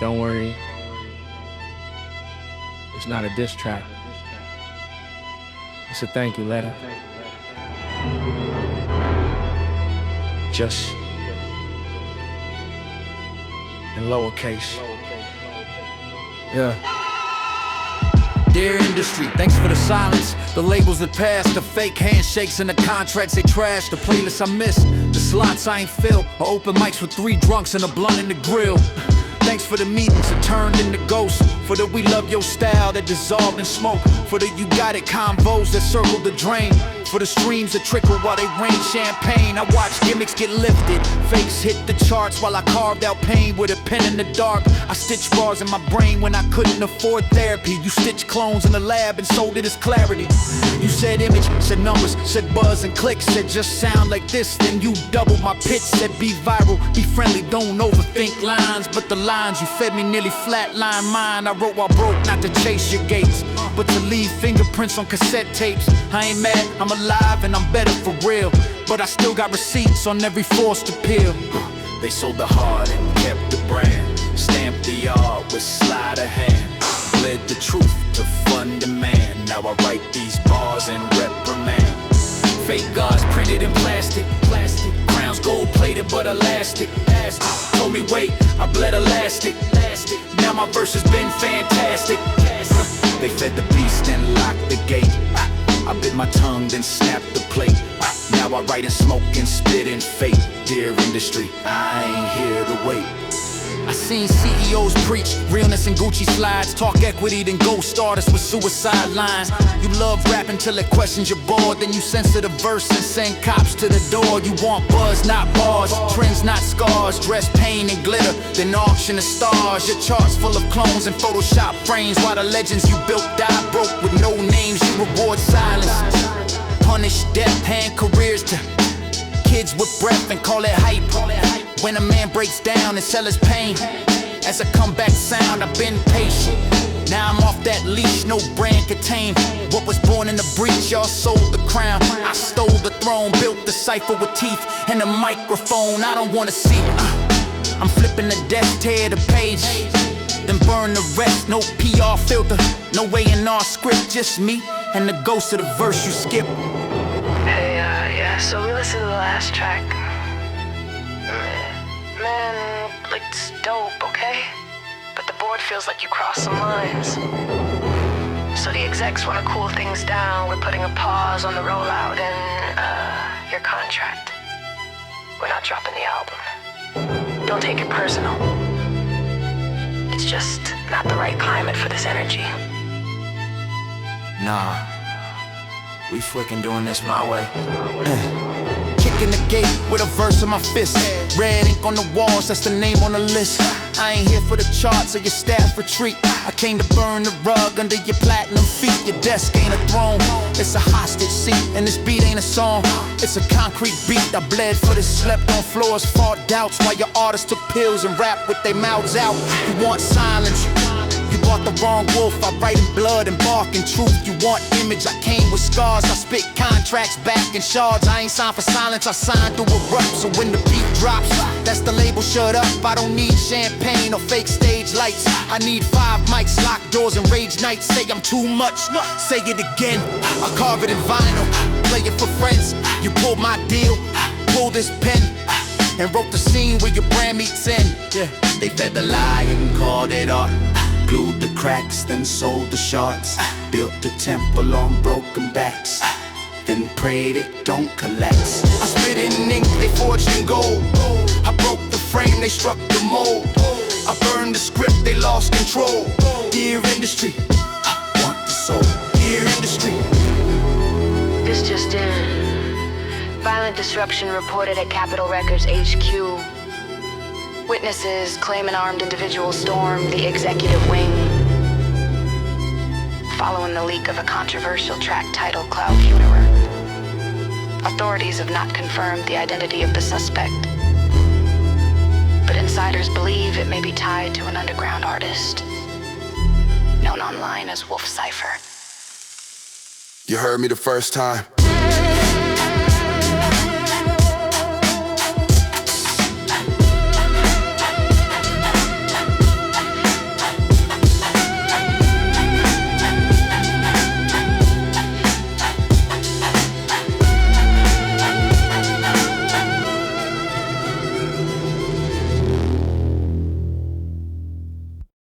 Don't worry, it's not a diss track. It's a thank you letter. Just in lowercase. Yeah. Dear industry, thanks for the silence. The labels that passed, the fake handshakes and the contracts they trashed. The playlists I missed, the slots I ain't filled, or open mics with 3 drunks and a blunt in the grill. Thanks for the meetings that turned into ghosts. For the we love your style that dissolved in smoke. For the you got it convos that circled the drain. For the streams that trickle while they rain champagne. I watch gimmicks get lifted, fakes hit the charts while I carved out pain with a pen in the dark. I stitched bars in my brain when I couldn't afford therapy. You stitched clones in the lab and sold it as clarity. You said image, said numbers, said buzz and clicks, said just sound like this. Then you doubled my pitch, said be viral, be friendly, don't overthink lines. But the lines you fed me nearly flatline mine. I wrote while broke, not to chase your gates, but to leave fingerprints on cassette tapes. I ain't mad, I'm alive and I'm better for real, but I still got receipts on every forced appeal. They sold the heart and kept the brand, stamped the art with sleight of hand, bled the truth to fund demand. Now I write these bars and reprimand. Fake gods printed in plastic, crowns gold plated but elastic. Told me wait, I bled elastic. Now my verse has been fantastic. They fed the beast and locked the gate. I bit my tongue, then snapped the plate. Now I write and smoke and spit in fate. Dear industry, I ain't here to wait. I seen CEOs preach realness and Gucci slides, talk equity, then ghost artists with suicide lines. You love rapping till it questions your board, then you censor the verse and send cops to the door. You want buzz, not bars, trends, not scars, dress pain and glitter, then auction the stars. Your charts full of clones and Photoshop frames, while the legends you built die broke with no names. You reward silence, punish death, hand careers to kids with breath and call it hype. When a man breaks down and sell his pain as a comeback sound, I've been patient. Now I'm off that leash, no brand contained. What was born in the breach, y'all sold the crown. I stole the throne, built the cipher with teeth and a microphone I don't wanna see. I'm flipping the desk, tear the page, then burn the rest. No PR filter, no A&R script, just me and the ghost of the verse you skip. Hey, yeah, so we listened to the last track. Man, like, it's dope, okay? But the board feels like you crossed some lines. So the execs want to cool things down. We're putting a pause on the rollout and, your contract. We're not dropping the album. Don't take it personal. It's just not the right climate for this energy. Nah, we freaking doing this my way. Kicking the gate with a verse in my fist. Red ink on the walls, that's the name on the list. I ain't here for the charts or your staff retreat. I came to burn the rug under your platinum feet. Your desk ain't a throne, it's a hostage seat. And this beat ain't a song, it's a concrete beat. I bled for this, slept on floors, fought doubts, while your artists took pills and rapped with their mouths out. You want silence, you bought the wrong wolf. I write in blood and bark in truth. You want image, I came with scars. I spit contracts back in shards. I ain't signed for silence, I signed through a rep. So when the beat drops, that's the label, shut up. I don't need champagne or fake stage lights. I need 5 mics, locked doors and rage nights. Say I'm too much, say it again. I carve it in vinyl, play it for friends. You pulled my deal, pulled this pen, and wrote the scene where your brand meets in. Yeah. They fed the lie and called it art, glued the cracks, then sold the shards. Built the temple on broken backs, then prayed it don't collapse. I spit in ink, they forged in gold. I broke the frame, they struck the mold. I burned the script, they lost control. Dear industry, I want the soul. Dear industry. This just in. Violent disruption reported at Capitol Records HQ. Witnesses claim an armed individual stormed the executive wing following the leak of a controversial track titled Cloud Funeral. Authorities have not confirmed the identity of the suspect, but insiders believe it may be tied to an underground artist known online as Wulf Cipher. You heard me the first time.